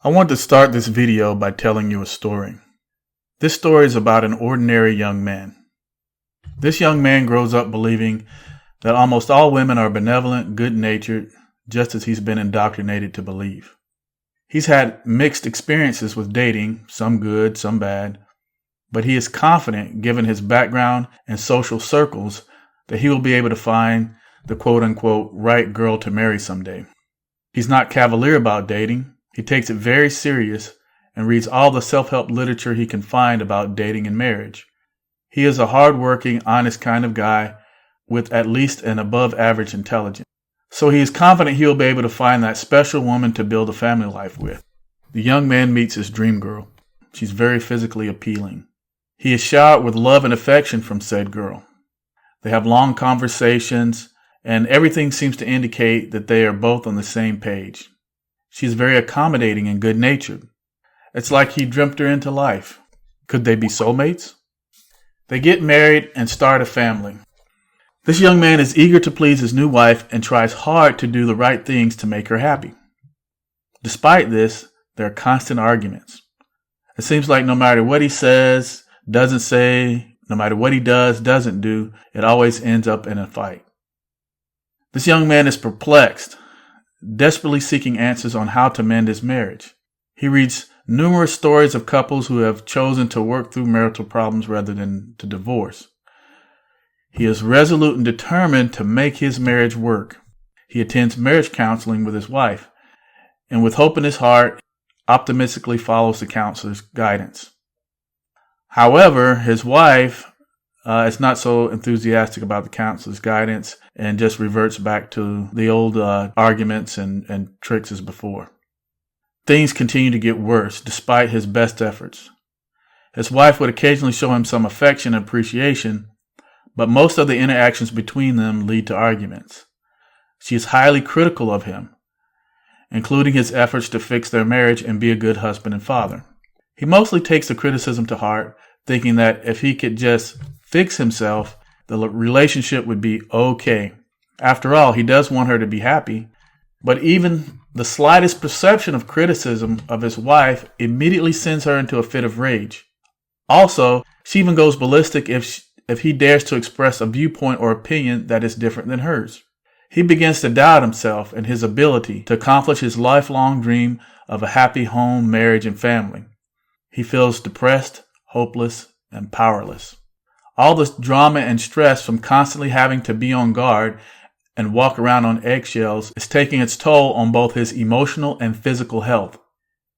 I want to start this video by telling you a story. This story is about an ordinary young man. This young man grows up believing that almost all women are benevolent, good-natured, just as he's been indoctrinated to believe. He's had mixed experiences with dating, some good, some bad, but he is confident, given his background and social circles, that he will be able to find the quote-unquote right girl to marry someday. He's not cavalier about dating. He takes it very serious and reads all the self-help literature he can find about dating and marriage. He is a hard-working, honest kind of guy with at least an above-average intelligence. So he is confident he will be able to find that special woman to build a family life with. The young man meets his dream girl. She's very physically appealing. He is showered with love and affection from said girl. They have long conversations, and everything seems to indicate that they are both on the same page. She's very accommodating and good-natured. It's like he dreamt her into life. Could they be soulmates? They get married and start a family. This young man is eager to please his new wife and tries hard to do the right things to make her happy. Despite this, there are constant arguments. It seems like no matter what he says, doesn't say, no matter what he does, doesn't do, it always ends up in a fight. This young man is perplexed, desperately seeking answers on how to mend his marriage. He reads numerous stories of couples who have chosen to work through marital problems rather than to divorce. He is resolute and determined to make his marriage work. He attends marriage counseling with his wife, and with hope in his heart, optimistically follows the counselor's guidance. However, his wife is not so enthusiastic about the counselor's guidance and just reverts back to the old arguments and tricks as before. Things continue to get worse despite his best efforts. His wife would occasionally show him some affection and appreciation, but most of the interactions between them lead to arguments. She is highly critical of him, including his efforts to fix their marriage and be a good husband and father. He mostly takes the criticism to heart, thinking that if he could just fix himself, the relationship would be okay. After all, he does want her to be happy, but even the slightest perception of criticism of his wife immediately sends her into a fit of rage. Also, she even goes ballistic if he dares to express a viewpoint or opinion that is different than hers. He begins to doubt himself and his ability to accomplish his lifelong dream of a happy home, marriage, and family. He feels depressed, hopeless, and powerless. All this drama and stress from constantly having to be on guard and walk around on eggshells is taking its toll on both his emotional and physical health.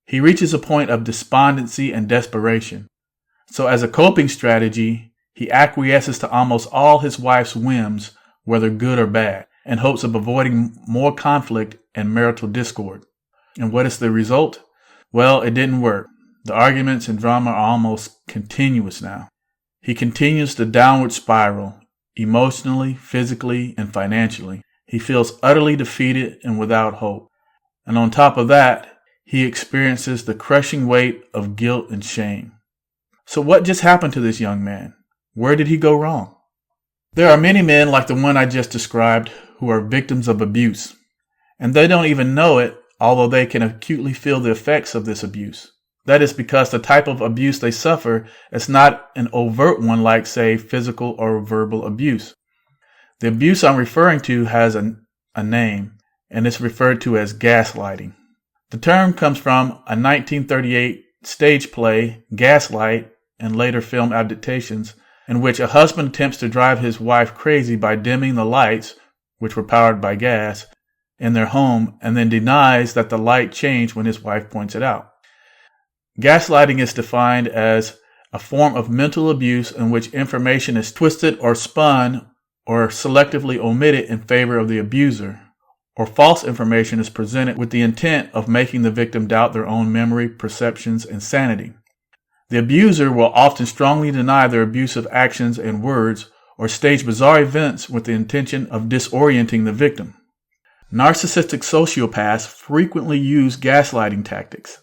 He reaches a point of despondency and desperation. So as a coping strategy, he acquiesces to almost all his wife's whims, whether good or bad, in hopes of avoiding more conflict and marital discord. And what is the result? Well, it didn't work. The arguments and drama are almost continuous now. He continues the downward spiral, emotionally, physically, and financially. He feels utterly defeated and without hope. And on top of that, he experiences the crushing weight of guilt and shame. So what just happened to this young man? Where did he go wrong? There are many men like the one I just described who are victims of abuse, and they don't even know it, although they can acutely feel the effects of this abuse. That is because the type of abuse they suffer is not an overt one like, say, physical or verbal abuse. The abuse I'm referring to has a name, and it's referred to as gaslighting. The term comes from a 1938 stage play, Gaslight, and later film adaptations, in which a husband attempts to drive his wife crazy by dimming the lights, which were powered by gas, in their home, and then denies that the light changed when his wife points it out. Gaslighting is defined as a form of mental abuse in which information is twisted or spun or selectively omitted in favor of the abuser, or false information is presented with the intent of making the victim doubt their own memory, perceptions, and sanity. The abuser will often strongly deny their abusive actions and words or stage bizarre events with the intention of disorienting the victim. Narcissistic sociopaths frequently use gaslighting tactics.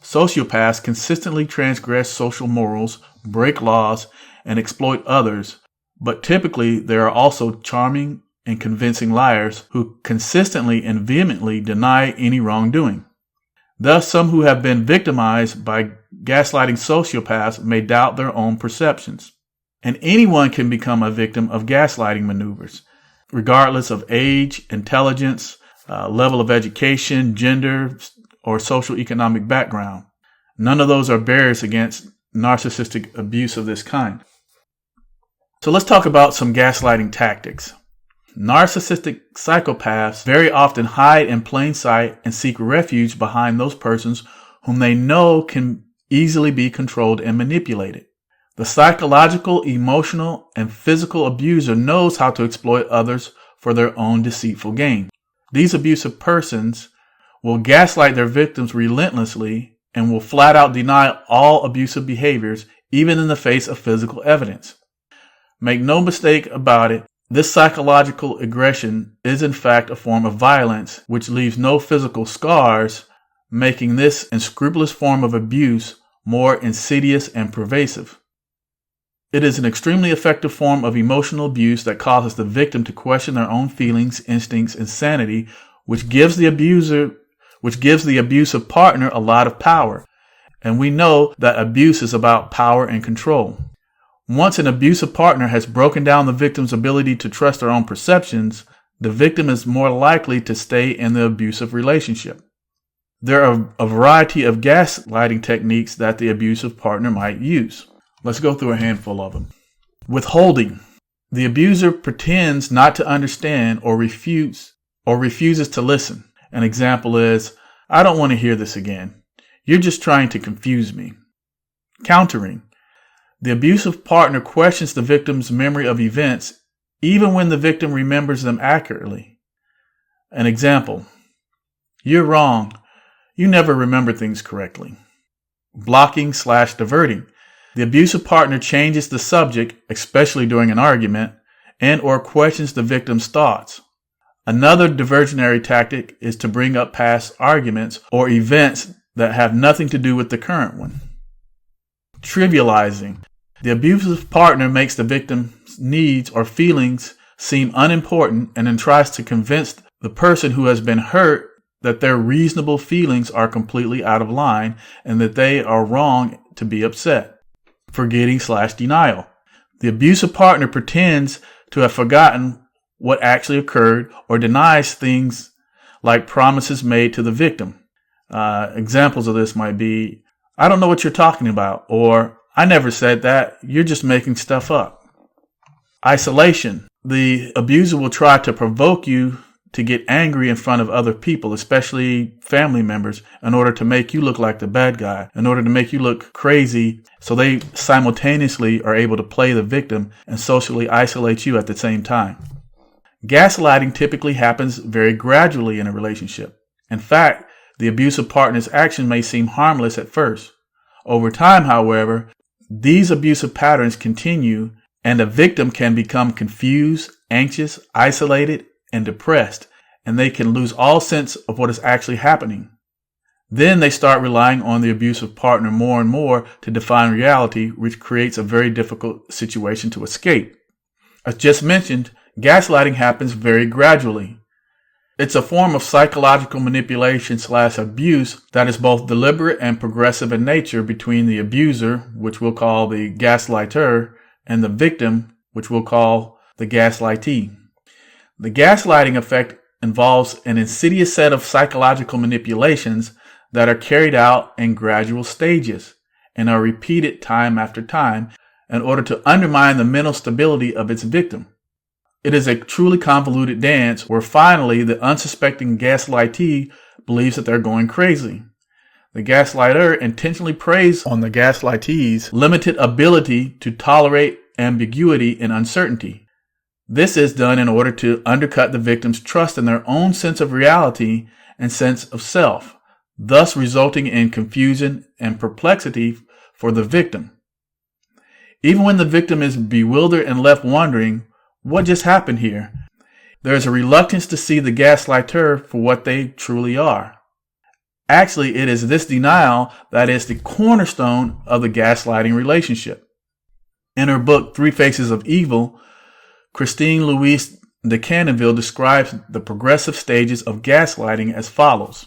Sociopaths consistently transgress social morals, break laws, and exploit others, but typically there are also charming and convincing liars who consistently and vehemently deny any wrongdoing. Thus, some who have been victimized by gaslighting sociopaths may doubt their own perceptions. And anyone can become a victim of gaslighting maneuvers, regardless of age, intelligence, level of education, gender, or social economic background. None of those are barriers against narcissistic abuse of this kind. So let's talk about some gaslighting tactics. Narcissistic psychopaths very often hide in plain sight and seek refuge behind those persons whom they know can easily be controlled and manipulated. The psychological, emotional, and physical abuser knows how to exploit others for their own deceitful gain. These abusive persons will gaslight their victims relentlessly and will flat out deny all abusive behaviors, even in the face of physical evidence. Make no mistake about it, this psychological aggression is in fact a form of violence which leaves no physical scars, making this unscrupulous form of abuse more insidious and pervasive. It is an extremely effective form of emotional abuse that causes the victim to question their own feelings, instincts, and sanity, which gives the abusive partner a lot of power. And we know that abuse is about power and control. Once an abusive partner has broken down the victim's ability to trust their own perceptions, the victim is more likely to stay in the abusive relationship. There are a variety of gaslighting techniques that the abusive partner might use. Let's go through a handful of them. Withholding. The abuser pretends not to understand or refuses to listen. An example is, "I don't want to hear this again. You're just trying to confuse me." Countering. The abusive partner questions the victim's memory of events, even when the victim remembers them accurately. An example, "You're wrong. You never remember things correctly." Blocking/diverting. The abusive partner changes the subject, especially during an argument, and or questions the victim's thoughts. Another diversionary tactic is to bring up past arguments or events that have nothing to do with the current one. Trivializing. The abusive partner makes the victim's needs or feelings seem unimportant and then tries to convince the person who has been hurt that their reasonable feelings are completely out of line and that they are wrong to be upset. Forgetting/denial. The abusive partner pretends to have forgotten what actually occurred or denies things like promises made to the victim. Examples of this might be, "I don't know what you're talking about," or "I never said that, you're just making stuff up." Isolation. The abuser will try to provoke you to get angry in front of other people, especially family members, in order to make you look like the bad guy, in order to make you look crazy, so they simultaneously are able to play the victim and socially isolate you at the same time. Gaslighting typically happens very gradually in a relationship. In fact, the abusive partner's action may seem harmless at first. Over time, however, these abusive patterns continue, and the victim can become confused, anxious, isolated, and depressed, and they can lose all sense of what is actually happening. Then they start relying on the abusive partner more and more to define reality, which creates a very difficult situation to escape. As just mentioned, gaslighting happens very gradually. It's a form of psychological manipulation/abuse that is both deliberate and progressive in nature between the abuser, which we'll call the gaslighter, and the victim, which we'll call the gaslightee. The gaslighting effect involves an insidious set of psychological manipulations that are carried out in gradual stages and are repeated time after time in order to undermine the mental stability of its victim. It is a truly convoluted dance where finally the unsuspecting gaslightee believes that they're going crazy. The gaslighter intentionally preys on the gaslightee's limited ability to tolerate ambiguity and uncertainty. This is done in order to undercut the victim's trust in their own sense of reality and sense of self, thus resulting in confusion and perplexity for the victim. Even when the victim is bewildered and left wondering, what just happened here? There is a reluctance to see the gaslighter for what they truly are. Actually, it is this denial that is the cornerstone of the gaslighting relationship. In her book, 3 Faces of Evil, Christine Louise de Canonville describes the progressive stages of gaslighting as follows.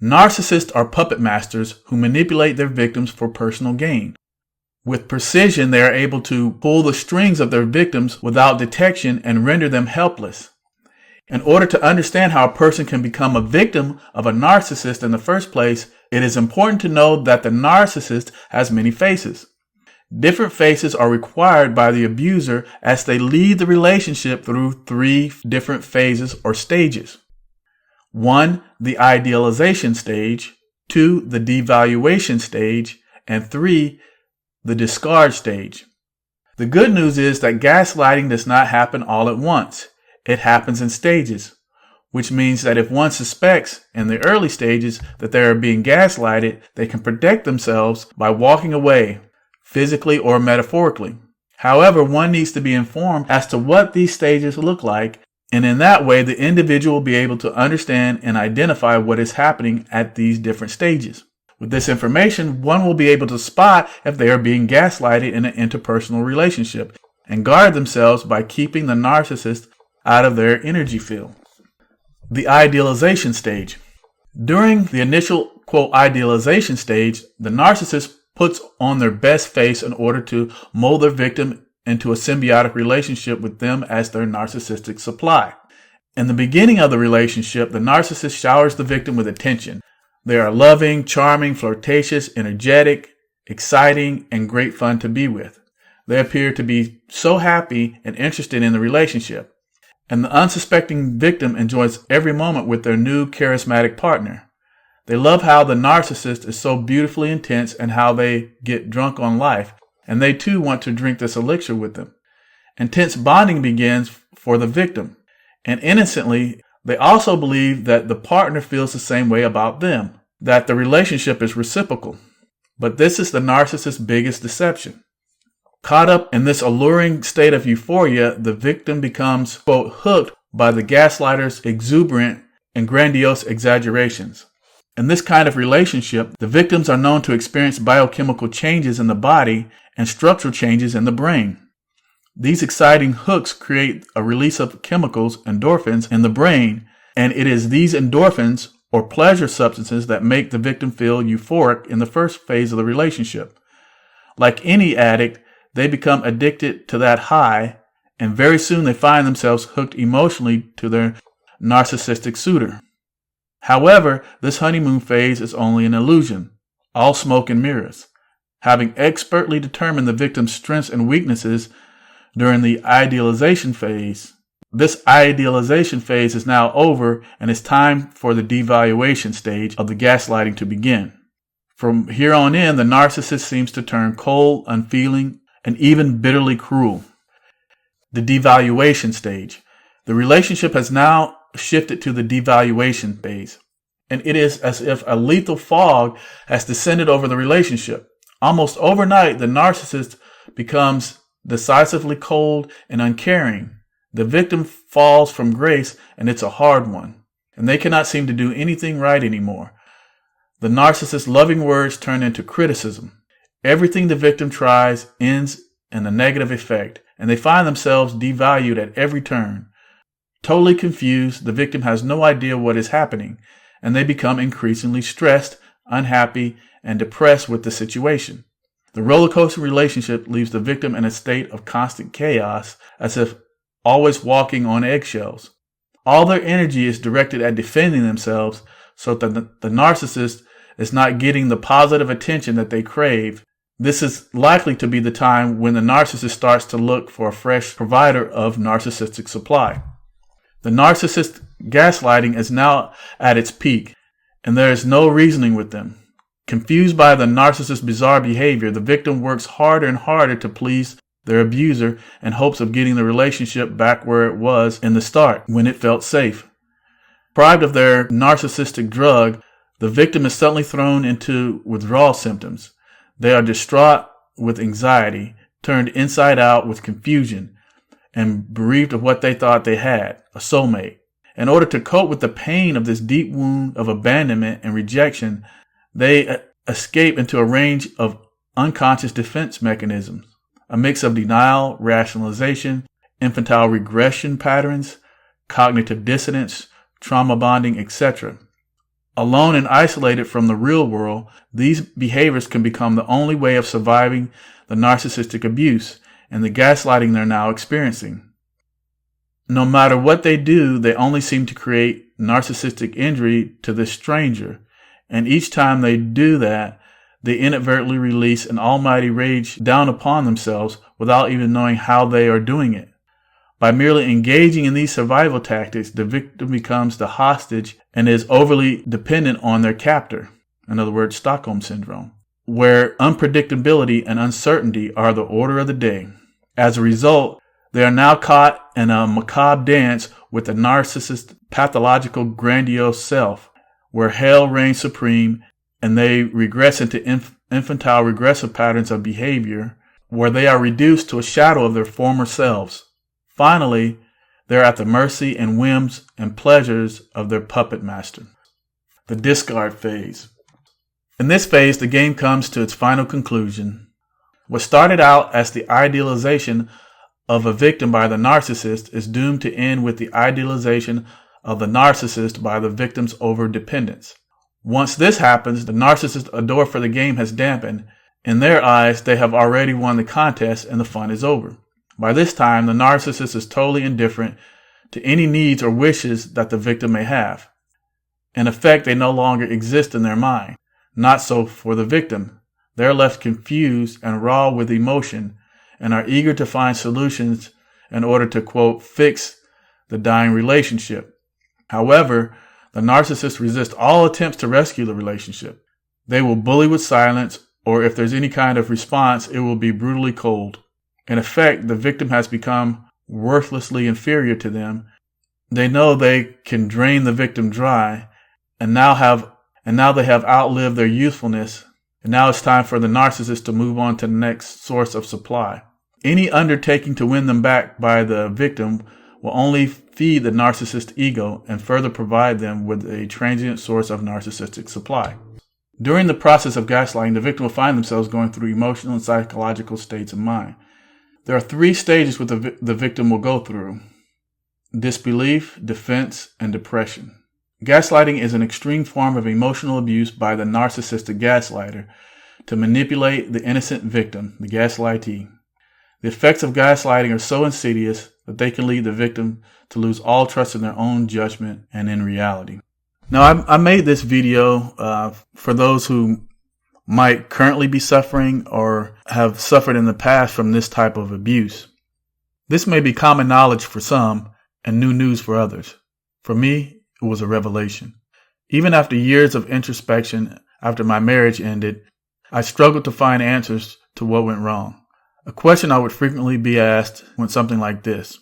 Narcissists are puppet masters who manipulate their victims for personal gain. With precision, they are able to pull the strings of their victims without detection and render them helpless. In order to understand how a person can become a victim of a narcissist in the first place, it is important to know that the narcissist has many faces. Different faces are required by the abuser as they lead the relationship through 3 different phases or stages. 1. The idealization stage. 2. The devaluation stage. And 3. The discard stage. The good news is that gaslighting does not happen all at once. It happens in stages, which means that if one suspects in the early stages that they are being gaslighted, they can protect themselves by walking away, physically or metaphorically. However, one needs to be informed as to what these stages look like, and in that way, the individual will be able to understand and identify what is happening at these different stages. With this information, one will be able to spot if they are being gaslighted in an interpersonal relationship and guard themselves by keeping the narcissist out of their energy field. The idealization stage. During the initial, quote, idealization stage, the narcissist puts on their best face in order to mold their victim into a symbiotic relationship with them as their narcissistic supply. In the beginning of the relationship, the narcissist showers the victim with attention. They are loving, charming, flirtatious, energetic, exciting, and great fun to be with. They appear to be so happy and interested in the relationship. And the unsuspecting victim enjoys every moment with their new charismatic partner. They love how the narcissist is so beautifully intense and how they get drunk on life, and they too want to drink this elixir with them. Intense bonding begins for the victim, and innocently, they also believe that the partner feels the same way about them, that the relationship is reciprocal. But this is the narcissist's biggest deception. Caught up in this alluring state of euphoria, the victim becomes, quote, hooked by the gaslighter's exuberant and grandiose exaggerations. In this kind of relationship, the victims are known to experience biochemical changes in the body and structural changes in the brain. These exciting hooks create a release of chemicals, endorphins, in the brain, and it is these endorphins or pleasure substances that make the victim feel euphoric in the first phase of the relationship. Like any addict, they become addicted to that high, and very soon they find themselves hooked emotionally to their narcissistic suitor. However, this honeymoon phase is only an illusion, all smoke and mirrors. Having expertly determined the victim's strengths and weaknesses during the idealization phase, this idealization phase is now over, and it's time for the devaluation stage of the gaslighting to begin. From here on in, the narcissist seems to turn cold, unfeeling, and even bitterly cruel. The devaluation stage. The relationship has now shifted to the devaluation phase, and it is as if a lethal fog has descended over the relationship. Almost overnight, the narcissist becomes decisively cold and uncaring. The victim falls from grace, and it's a hard one, and they cannot seem to do anything right anymore. The narcissist's loving words turn into criticism. Everything the victim tries ends in a negative effect, and they find themselves devalued at every turn. Totally confused, the victim has no idea what is happening, and they become increasingly stressed, unhappy, and depressed with the situation. The roller coaster relationship leaves the victim in a state of constant chaos, as if always walking on eggshells. All their energy is directed at defending themselves so that the narcissist is not getting the positive attention that they crave. This is likely to be the time when the narcissist starts to look for a fresh provider of narcissistic supply. The narcissist gaslighting is now at its peak, and there is no reasoning with them. Confused by the narcissist's bizarre behavior, the victim works harder and harder to please their abuser in hopes of getting the relationship back where it was in the start, when it felt safe. Deprived of their narcissistic drug, the victim is suddenly thrown into withdrawal symptoms. They are distraught with anxiety, turned inside out with confusion, and bereaved of what they thought they had, a soulmate. In order to cope with the pain of this deep wound of abandonment and rejection, they escape into a range of unconscious defense mechanisms, a mix of denial, rationalization, infantile regression patterns, cognitive dissonance, trauma bonding, etc. Alone and isolated from the real world, these behaviors can become the only way of surviving the narcissistic abuse and the gaslighting they're now experiencing. No matter what they do, they only seem to create narcissistic injury to this stranger. And each time they do that, they inadvertently release an almighty rage down upon themselves without even knowing how they are doing it. By merely engaging in these survival tactics, the victim becomes the hostage and is overly dependent on their captor. In other words, Stockholm Syndrome, where unpredictability and uncertainty are the order of the day. As a result, they are now caught in a macabre dance with the narcissist's pathological grandiose self, where hell reigns supreme and they regress into infantile regressive patterns of behavior, where they are reduced to a shadow of their former selves. Finally, they're at the mercy and whims and pleasures of their puppet master. The discard phase. In this phase, the game comes to its final conclusion. What started out as the idealization of a victim by the narcissist is doomed to end with the idealization of the narcissist by the victim's overdependence. Once this happens, the narcissist's adore for the game has dampened. In their eyes, they have already won the contest and the fun is over. By this time, the narcissist is totally indifferent to any needs or wishes that the victim may have. In effect, they no longer exist in their mind. Not so for the victim. They are left confused and raw with emotion and are eager to find solutions in order to, quote, fix the dying relationship. However, the narcissist resists all attempts to rescue the relationship. They will bully with silence, or if there's any kind of response, it will be brutally cold. In effect, the victim has become worthlessly inferior to them. They know they can drain the victim dry, and now they have outlived their youthfulness, and now it's time for the narcissist to move on to the next source of supply. Any undertaking to win them back by the victim will only feed the narcissist's ego and further provide them with a transient source of narcissistic supply. During the process of gaslighting, the victim will find themselves going through emotional and psychological states of mind. There are 3 stages which the victim will go through: disbelief, defense, and depression. Gaslighting is an extreme form of emotional abuse by the narcissistic gaslighter to manipulate the innocent victim, the gaslightee. The effects of gaslighting are so insidious that they can lead the victim to lose all trust in their own judgment and in reality. Now, I made this video for those who might currently be suffering or have suffered in the past from this type of abuse. This may be common knowledge for some and new news for others. For me, it was a revelation. Even after years of introspection, after my marriage ended, I struggled to find answers to what went wrong. A question I would frequently be asked went something like this: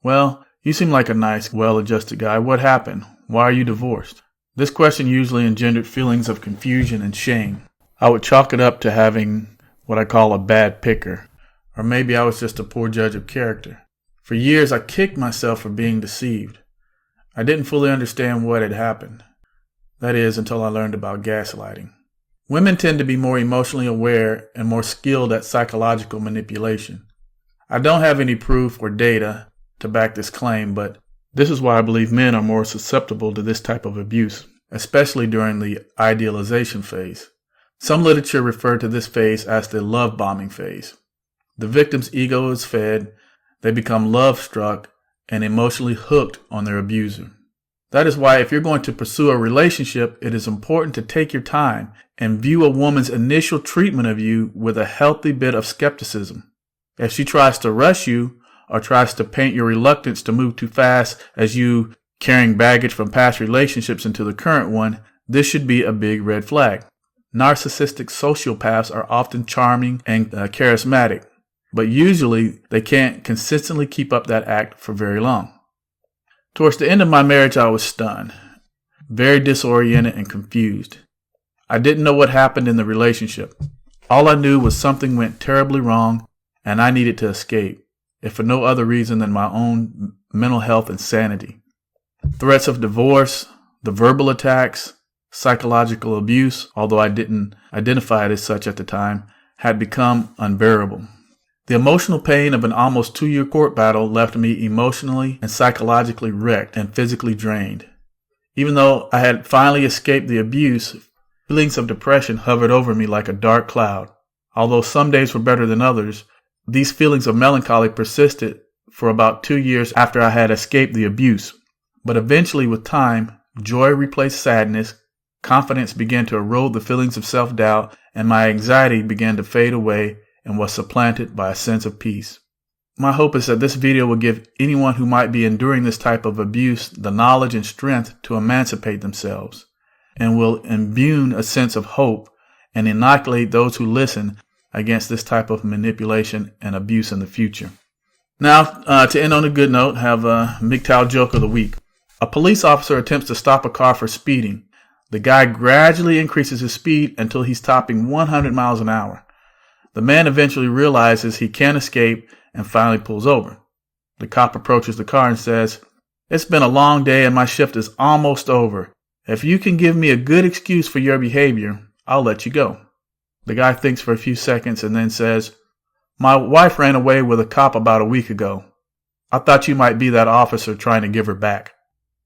"Well, you seem like a nice, well-adjusted guy. What happened? Why are you divorced?" This question usually engendered feelings of confusion and shame. I would chalk it up to having what I call a bad picker, or maybe I was just a poor judge of character. For years, I kicked myself for being deceived. I didn't fully understand what had happened. That is, until I learned about gaslighting. Women tend to be more emotionally aware and more skilled at psychological manipulation. I don't have any proof or data to back this claim, but this is why I believe men are more susceptible to this type of abuse, especially during the idealization phase. Some literature refer to this phase as the love bombing phase. The victim's ego is fed, they become love-struck and emotionally hooked on their abuser. That is why if you're going to pursue a relationship, it is important to take your time and view a woman's initial treatment of you with a healthy bit of skepticism. If she tries to rush you or tries to paint your reluctance to move too fast as you carrying baggage from past relationships into the current one, this should be a big red flag. Narcissistic sociopaths are often charming and charismatic, but usually they can't consistently keep up that act for very long. Towards the end of my marriage, I was stunned, very disoriented and confused. I didn't know what happened in the relationship. All I knew was something went terribly wrong and I needed to escape, if for no other reason than my own mental health and sanity. Threats of divorce, the verbal attacks, psychological abuse, although I didn't identify it as such at the time, had become unbearable. The emotional pain of an almost 2-year court battle left me emotionally and psychologically wrecked and physically drained. Even though I had finally escaped the abuse, feelings of depression hovered over me like a dark cloud. Although some days were better than others, these feelings of melancholy persisted for about 2 years after I had escaped the abuse. But eventually, with time, joy replaced sadness, confidence began to erode the feelings of self-doubt, and my anxiety began to fade away and was supplanted by a sense of peace. My hope is that this video will give anyone who might be enduring this type of abuse the knowledge and strength to emancipate themselves, and will imbue a sense of hope and inoculate those who listen against this type of manipulation and abuse in the future. Now, to end on a good note, have a MGTOW joke of the week. A police officer attempts to stop a car for speeding. The guy gradually increases his speed until he's topping 100 miles an hour. The man eventually realizes he can't escape and finally pulls over. The cop approaches the car and says, "It's been a long day and my shift is almost over. If you can give me a good excuse for your behavior, I'll let you go." The guy thinks for a few seconds and then says, "My wife ran away with a cop about a week ago. I thought you might be that officer trying to give her back."